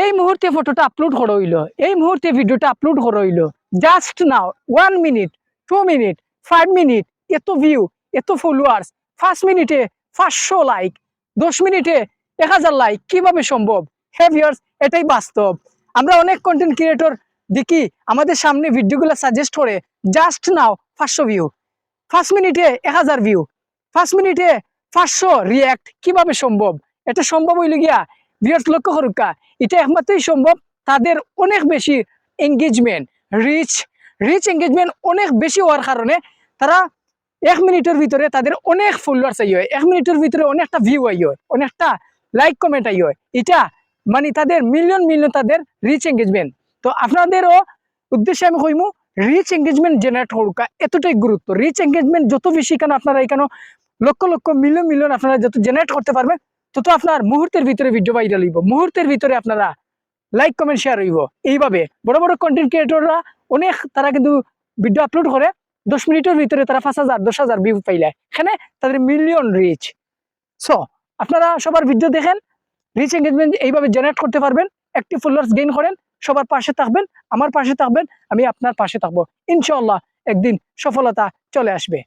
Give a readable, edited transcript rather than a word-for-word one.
এই মুহূর্তে ফটোটা আপলোড করা হইলো, এই মুহূর্তে ভিডিওটা আপলোড করা হইলো, just now 1 minute, 2 minute, 5 minute, এত ভিউ, এত ফলোয়ার্স, 5 মিনিটে 500 লাইক, 10 মিনিটে 1000 লাইক, কিভাবে সম্ভব? হ্যাঁ ভিউয়ার্স, এটাই বাস্তব। আমরা অনেক কন্টেন্ট ক্রিয়েটর দেখি আমাদের সামনে ভিডিওগুলো সাজেস্ট করে, জাস্ট নাও 500 ভিউ, 5 মিনিটে 1000 ভিউ, 5 মিনিটে 500 রিয়াক্ট, কিভাবে সম্ভব? এটা সম্ভব হইল গিয়া ভিউয়ার্স লক্ষ্য করুকা, এটা একমাত্রই সম্ভব তাদের অনেক বেশি এঙ্গেজমেন্ট, রিচ এঙ্গেজমেন্ট অনেক বেশি হওয়ার কারণে তারা 1 মিনিটের ভিতরে তাদের অনেক ফলোয়ার্স আই হয়, 1 মিনিটের ভিতরে অনেকটা ভিউ আই হয়, অনেকটা লাইক কমেন্ট আই হয়। এটা মানে তাদের মিলিয়ন মিলিয়ন তাদের রিচ এঙ্গেজমেন্ট। তো আপনাদেরও উদ্দেশ্যে আমি কইমু, রিচ এঙ্গেজমেন্ট জেনারেট হরুকা এতটাই গুরুত্ব। রিচ এঙ্গেজমেন্ট যত বেশি কেন আপনারা এখানে লক্ষ লক্ষ মিলিয়ন মিলিয়ন আপনারা যত জেনারেট করতে পারবেন, তত আপনার মুহূর্তের ভিতরে ভিডিও ভাইরাল হইব, মুহূর্তের ভিতরে আপনারা লাইক কমেন্ট শেয়ার হইব। এইভাবে বড় বড় কন্টেন্ট ক্রিয়েটররা অনেক তারা কিন্তু ভিডিও আপলোড করে 10 মিনিটের ভিতরে তারা 5000 10,000 ভিউ পাইলে, এখানে তাদের মিলিয়ন রিচ। সো আপনারা সবার ভিডিও দেখেন, রিচ এঙ্গেজমেন্ট এইভাবে জেনারেট করতে পারবেন, অ্যাক্টিভ ফলোয়ার্স গেইন করেন, সবার পাশে থাকবেন, আমার পাশে থাকবেন, আমি আপনার পাশে থাকবো, ইনশাআল্লাহ একদিন সফলতা চলে আসবে।